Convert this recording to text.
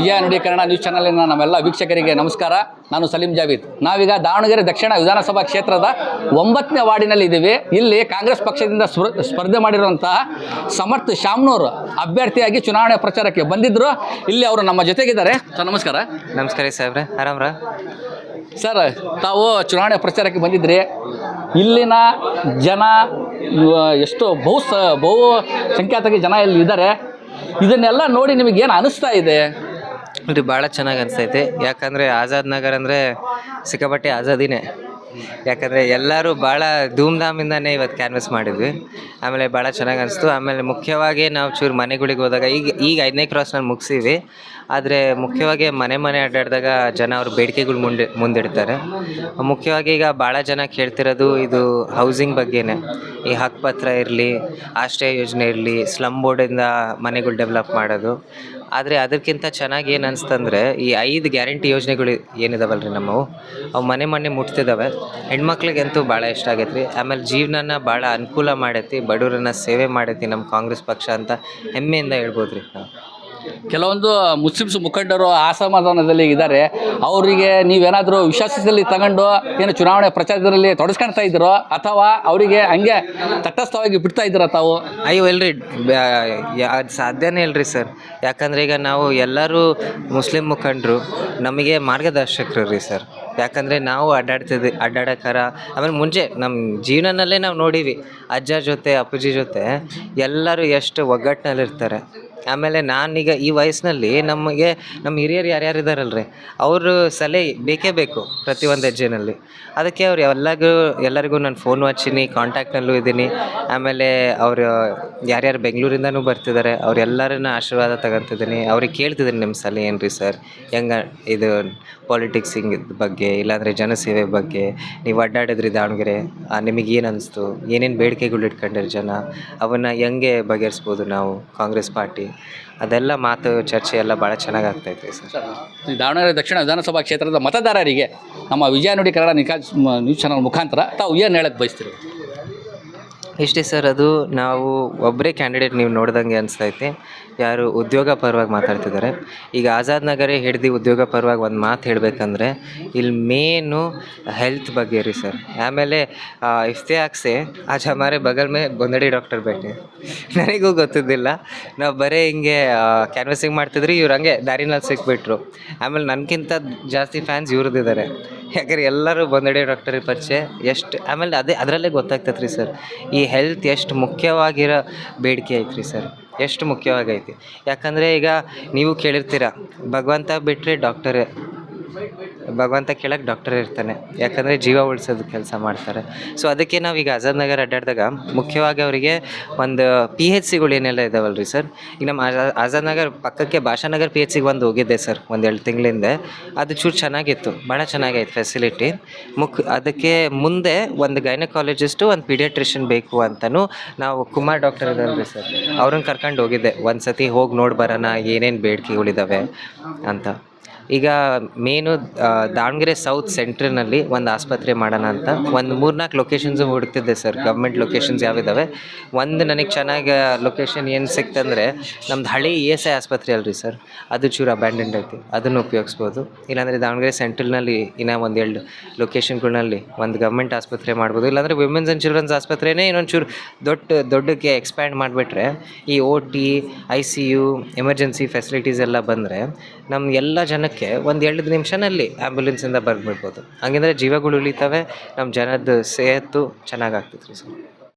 ವಿಜಯ ನುಡಿ ಕನ್ನಡ ನ್ಯೂಸ್ ಚಾನಲಿನ ನಮ್ಮೆಲ್ಲ ವೀಕ್ಷಕರಿಗೆ ನಮಸ್ಕಾರ. ನಾನು ಸಲೀಂ ಜಾವೀದ್. ನಾವೀಗ ದಾವಣಗೆರೆ ದಕ್ಷಿಣ ವಿಧಾನಸಭಾ ಕ್ಷೇತ್ರದ 9ನೇ ವಾರ್ಡಿನಲ್ಲಿ ಇದ್ದೀವಿ. ಇಲ್ಲಿ ಕಾಂಗ್ರೆಸ್ ಪಕ್ಷದಿಂದ ಸ್ಪರ್ಧೆ ಮಾಡಿರುವಂತಹ ಸಮರ್ಥ ಶಾಮ್ನೂರ್ ಅಭ್ಯರ್ಥಿಯಾಗಿ ಚುನಾವಣೆ ಪ್ರಚಾರಕ್ಕೆ ಬಂದಿದ್ದರು. ಇಲ್ಲಿ ಅವರು ನಮ್ಮ ಜೊತೆಗಿದ್ದಾರೆ. ಸರ್ ನಮಸ್ಕಾರ. ನಮಸ್ಕಾರ ಸಾಹೇಬ್ರೆ, ಆರಾಮ್ರಾ? ಸರ್, ತಾವು ಚುನಾವಣೆ ಪ್ರಚಾರಕ್ಕೆ ಬಂದಿದ್ರಿ. ಇಲ್ಲಿನ ಜನ ಎಷ್ಟು ಬಹು ಸಂಖ್ಯಾತಕ್ಕೆ ಜನ ಇಲ್ಲಿ ಇದ್ದಾರೆ. ಇದನ್ನೆಲ್ಲ ನೋಡಿ ನಿಮಗೇನು ಅನಿಸ್ತಾ ಇದೆ? ರೀ, ಭಾಳ ಚೆನ್ನಾಗಿ ಅನಿಸ್ತೈತೆ. ಯಾಕಂದರೆ ಆಜಾದ್ ನಗರ್ ಅಂದರೆ ಸಿಕ್ಕಾಪಟ್ಟೆ ಆಜಾದಿನೇ. ಯಾಕಂದರೆ ಎಲ್ಲರೂ ಭಾಳ ಧೂಮ್ಧಾಮಿಂದನೇ ಇವತ್ತು ಕ್ಯಾನ್ವಸ್ ಮಾಡಿದ್ವಿ. ಆಮೇಲೆ ಭಾಳ ಚೆನ್ನಾಗಿ ಅನಿಸ್ತು. ಆಮೇಲೆ ಮುಖ್ಯವಾಗಿ ನಾವು ಚೂರು ಮನೆಗಳಿಗೆ ಹೋದಾಗ ಈಗ 5ನೇ ಕ್ರಾಸ್ನಲ್ಲಿ ಮುಗಿಸೀವಿ. ಆದರೆ ಮುಖ್ಯವಾಗಿ ಮನೆ ಅಡ್ಡಾಡಿದಾಗ ಜನ ಅವ್ರ ಬೇಡಿಕೆಗಳು ಮುಂದಿಡ್ತಾರೆ. ಮುಖ್ಯವಾಗಿ ಈಗ ಭಾಳ ಜನ ಕೇಳ್ತಿರೋದು ಇದು ಹೌಸಿಂಗ್ ಬಗ್ಗೆನೇ. ಈ ಹಕ್ಕುಪತ್ರ ಇರಲಿ, ಆಶ್ರಯ ಯೋಜನೆ ಇರಲಿ, ಸ್ಲಮ್ ಬೋರ್ಡಿಂದ ಮನೆಗಳು ಡೆವಲಪ್ ಮಾಡೋದು. ಆದರೆ ಅದಕ್ಕಿಂತ ಚೆನ್ನಾಗಿ ಏನು ಅನಿಸ್ತಂದರೆ ಈ 5 ಗ್ಯಾರಂಟಿ ಯೋಜನೆಗಳು ಏನಿದಾವಲ್ರಿ ನಮ್ಮವು, ಅವು ಮನೆ ಮುಟ್ತಿದ್ದಾವೆ. ಹೆಣ್ಮಕ್ಳಿಗಂತೂ ಭಾಳ ಇಷ್ಟ ಆಗೈತೆ ರೀ. ಆಮೇಲೆ ಜೀವನನ ಭಾಳ ಅನುಕೂಲ ಮಾಡೈತಿ, ಬಡವರನ್ನ ಸೇವೆ ಮಾಡೈತಿ ನಮ್ಮ ಕಾಂಗ್ರೆಸ್ ಪಕ್ಷ ಅಂತ ಹೆಮ್ಮೆಯಿಂದ ಹೇಳ್ಬೋದು ರೀ ನಾವು. ಕೆಲವೊಂದು ಮುಸ್ಲಿಮ್ಸ್ ಮುಖಂಡರು ಅಸಮಾಧಾನದಲ್ಲಿ ಇದ್ದಾರೆ. ಅವರಿಗೆ ನೀವೇನಾದರೂ ವಿಶ್ವಾಸದಲ್ಲಿ ತಗೊಂಡು ಏನು ಚುನಾವಣೆ ಪ್ರಚಾರದಲ್ಲಿ ತೊಡಸ್ಕೊಳ್ತಾ ಇದ್ದೀರೋ ಅಥವಾ ಅವರಿಗೆ ಹಂಗೆ ತಟಸ್ಥವಾಗಿ ಬಿಡ್ತಾ ಇದ್ದೀರಾ ತಾವು? ಅಯ್ಯೋ ಇಲ್ರಿ, ಅದು ಸಾಧ್ಯನೇ ಇಲ್ರಿ ಸರ್. ಯಾಕಂದರೆ ಈಗ ನಾವು ಎಲ್ಲರೂ ಮುಸ್ಲಿಂ ಮುಖಂಡರು, ನಮಗೆ ಮಾರ್ಗದರ್ಶಕರು ರೀ ಸರ್. ಯಾಕಂದರೆ ನಾವು ಅಡ್ಡಾಡಕ್ಕಾರ ಆಮೇಲೆ ಮುಂಚೆ ನಮ್ಮ ಜೀವನದಲ್ಲೇ ನಾವು ನೋಡೀವಿ. ಅಜ್ಜ ಜೊತೆ ಅಪ್ಪಾಜಿ ಜೊತೆ ಎಲ್ಲರೂ ಎಷ್ಟು ಒಗ್ಗಟ್ಟಿನಲ್ಲಿರ್ತಾರೆ. ಆಮೇಲೆ ನಾನೀಗ ಈ ವಯಸ್ಸಿನಲ್ಲಿ ನಮ್ಮ ಹಿರಿಯರು ಯಾರ್ಯಾರು ಇದ್ದಾರಲ್ರಿ, ಅವರು ಸಲಹೆ ಬೇಕೇ ಬೇಕು ಪ್ರತಿಯೊಂದು ಹೆಜ್ಜೆನಲ್ಲಿ. ಅದಕ್ಕೆ ಅವ್ರು ಎಲ್ಲರಿಗೂ ನಾನು ಫೋನ್ ಹಚ್ಚೀನಿ, ಕಾಂಟ್ಯಾಕ್ಟ್ನಲ್ಲೂ ಇದ್ದೀನಿ. ಆಮೇಲೆ ಅವರು ಯಾರ್ಯಾರು ಬೆಂಗಳೂರಿಂದನೂ ಬರ್ತಿದ್ದಾರೆ, ಅವರೆಲ್ಲರನ್ನ ಆಶೀರ್ವಾದ ತಗೊತಿದ್ದೀನಿ. ಅವ್ರಿಗೆ ಕೇಳ್ತಿದ್ದೀನಿ, ನಿಮ್ಮ ಸಲಹೆ ಏನು ರೀ ಸರ್, ಹೆಂಗೆ ಇದು ಪಾಲಿಟಿಕ್ಸಿಂಗ್ ಬಗ್ಗೆ, ಇಲ್ಲಾಂದರೆ ಜನಸೇವೆ ಬಗ್ಗೆ ನೀವು ಅಡ್ಡಾಡಿದ್ರಿ ದಾವಣಗೆರೆ, ನಿಮಗೇನು ಅನಿಸ್ತು, ಏನೇನು ಬೇಡಿಕೆಗಳು ಇಟ್ಕೊಂಡಿರಿ ಜನ, ಅವನ್ನ ಹೆಂಗೆ ಬಗೆಹರಿಸ್ಬೋದು ನಾವು ಕಾಂಗ್ರೆಸ್ ಪಾರ್ಟಿ, ಅದೆಲ್ಲ ಮಾತು ಚರ್ಚೆ ಎಲ್ಲ ಭಾಳ ಚೆನ್ನಾಗಿ ಆಗ್ತಾಯಿದೆ ಸರ್. ದಾವಣಗೆರೆ ದಕ್ಷಿಣ ವಿಧಾನಸಭಾ ಕ್ಷೇತ್ರದ ಮತದಾರರಿಗೆ ನಮ್ಮ ವಿಜಯ ನುಡಿ ಕನ್ನಡ ನ್ಯೂಸ್ ಚಾನಲ್ ಮುಖಾಂತರ ತಾವು ಏನು ಹೇಳಕ್ಕೆ ಬಯಸ್ತೀರಿ? ಇಷ್ಟೇ ಸರ್, ಅದು ನಾವು ಒಬ್ಬರೇ ಕ್ಯಾಂಡಿಡೇಟ್ ನೀವು ನೋಡ್ದಂಗೆ ಅನಿಸ್ತೈತೆ. ಯಾರು ಉದ್ಯೋಗ ಪರವಾಗಿ ಮಾತಾಡ್ತಿದ್ದಾರೆ. ಈಗ ಆಜಾದ್ ನಗರೇ ಹಿಡ್ದು ಉದ್ಯೋಗ ಪರವಾಗಿ ಒಂದು ಮಾತು ಹೇಳಬೇಕಂದ್ರೆ ಇಲ್ಲಿ ಮೇನು ಹೆಲ್ತ್ ಬಗ್ಗೆ ರೀ ಸರ್. ಆಮೇಲೆ ಇಫ್ತಿಯಾಕ್ ಸೆ ಆಜ್ ಹಮಾರೆ ಬಗಲ್ ಮೇ ಗೊಂದಡಿ ಡಾಕ್ಟರ್ ಬೇಟೆ, ನನಗೂ ಗೊತ್ತಿದ್ದಿಲ್ಲ. ನಾವು ಬರೀ ಹಿಂಗೆ ಕ್ಯಾನ್ವಸಿಂಗ್ ಮಾಡ್ತಿದ್ರಿ, ಇವ್ರು ಹಂಗೆ ದಾರಿನಲ್ಲಿ ಸಿಕ್ಬಿಟ್ರು. ಆಮೇಲೆ ನನಗಿಂತ ಜಾಸ್ತಿ ಫ್ಯಾನ್ಸ್ ಇವ್ರದ್ದಿದ್ದಾರೆ. ಯಾಕಂದ್ರೆ ಎಲ್ಲರೂ ಬಂದಡಿ ಡಾಕ್ಟರ್ ಪರಿಚಯ ಎಷ್ಟು. ಆಮೇಲೆ ಅದರಲ್ಲೇ ಗೊತ್ತಾಗ್ತೈತೆ ರೀ ಸರ್, ಈ ಹೆಲ್ತ್ ಎಷ್ಟು ಮುಖ್ಯವಾಗಿರೋ ಬೇಡಿಕೆ ಐತ್ರಿ ಸರ್, ಎಷ್ಟು ಮುಖ್ಯವಾಗೈತಿ. ಯಾಕಂದರೆ ಈಗ ನೀವು ಕೇಳಿರ್ತೀರ, ಭಗವಂತ ಬಿಟ್ಟರೆ ಭಗವಂತ ಕೇಳಕ್ಕೆ ಡಾಕ್ಟರ್ ಇರ್ತಾನೆ. ಯಾಕಂದರೆ ಜೀವ ಉಳಿಸೋದು ಕೆಲಸ ಮಾಡ್ತಾರೆ. ಸೊ ಅದಕ್ಕೆ ನಾವೀಗ ಆಜಾದ್ ನಗರ್ ಅಡ್ಡಾಡಿದಾಗ ಮುಖ್ಯವಾಗಿ ಅವರಿಗೆ ಒಂದು PHCಗಳು ಏನೆಲ್ಲ ಇದಾವಲ್ಲ ರೀ ಸರ್. ಈಗ ನಮ್ಮ ಆಜಾದ್ ನಗರ್ ಪಕ್ಕಕ್ಕೆ ಭಾಷಾನಗರ್ PHCಗೆ ಒಂದು ಹೋಗಿದ್ದೆ ಸರ್, 1-2 ತಿಂಗಳಿಂದ. ಅದು ಚೂರು ಚೆನ್ನಾಗಿತ್ತು, ಭಾಳ ಚೆನ್ನಾಗೈತೆ ಫೆಸಿಲಿಟಿ. ಅದಕ್ಕೆ ಮುಂದೆ ಒಂದು ಗೈನಕಾಲಜಿಸ್ಟು, ಒಂದು ಪೀಡಿಯಾಟ್ರಿಷಿಯನ್ ಬೇಕು ಅಂತಲೂ ನಾವು ಕುಮಾರ್ ಡಾಕ್ಟರ್ ಇದ್ದಾರೆ ರೀ ಸರ್, ಅವ್ರನ್ನ ಕರ್ಕೊಂಡು ಹೋಗಿದ್ದೆ. ಒಂದು ಸತಿ ಹೋಗಿ ನೋಡಿ ಬರೋಣ ಏನೇನು ಬೇಡಿಕೆಗಳಿದ್ದಾವೆ ಅಂತ. ಈಗ ಮೇನು ದಾವಣಗೆರೆ ಸೌತ್ ಸೆಂಟ್ರ್ನಲ್ಲಿ ಒಂದು ಆಸ್ಪತ್ರೆ ಮಾಡೋಣ ಅಂತ ಒಂದು 3-4 ಲೊಕೇಶನ್ಸು ಹುಡುಕ್ತಿದ್ದೆ ಸರ್, ಗೌರ್ಮೆಂಟ್ ಲೊಕೇಶನ್ಸ್ ಯಾವಿದ್ದಾವೆ. ಒಂದು ನನಗೆ ಚೆನ್ನಾಗಿ ಲೊಕೇಶನ್ ಏನು ಸಿಕ್ತಂದರೆ ನಮ್ದು ಹಳೆ ESI ಆಸ್ಪತ್ರೆ ಅಲ್ರಿ ಸರ್, ಅದು ಚೂರು ಅಬ್ಯಾಂಡೆಂಡ್ ಐತಿ, ಅದನ್ನು ಉಪಯೋಗಿಸ್ಬೋದು. ಇಲ್ಲಾಂದರೆ ದಾವಣಗೆರೆ ಸೆಂಟ್ರಲ್ನಲ್ಲಿ ಇನ್ನೂ 1-2 ಲೊಕೇಶನ್ಗಳಲ್ಲಿ ಒಂದು ಗೌರ್ಮೆಂಟ್ ಆಸ್ಪತ್ರೆ ಮಾಡ್ಬೋದು. ಇಲ್ಲಾಂದರೆ ವಿಮೆನ್ಸ್ ಆ್ಯಂಡ್ ಚಿಲ್ಡ್ರನ್ಸ್ ಆಸ್ಪತ್ರೆನೇ ಇನ್ನೊಂದು ಚೂರು ದೊಡ್ಡಕ್ಕೆ ಎಕ್ಸ್ಪ್ಯಾಂಡ್ ಮಾಡಿಬಿಟ್ರೆ ಈ OT, ICU, ಎಮರ್ಜೆನ್ಸಿ ಫೆಸಿಲಿಟೀಸ್ ಎಲ್ಲ ಬಂದರೆ ನಮ್ಮ ಎಲ್ಲ ಜನಕ್ಕೆ 1-2 ನಿಮಿಷನಲ್ಲಿ ಆ್ಯಂಬುಲೆನ್ಸಿಂದ ಬರ್ಬಿಡ್ಬೋದು. ಹಂಗಂದರೆ ಜೀವಗಳು ಉಳಿತವೆ, ನಮ್ಮ ಜನದ ಸೇಹತ್ತು ಚೆನ್ನಾಗಾಗ್ತೈತೆ ರೀ ಸರ್.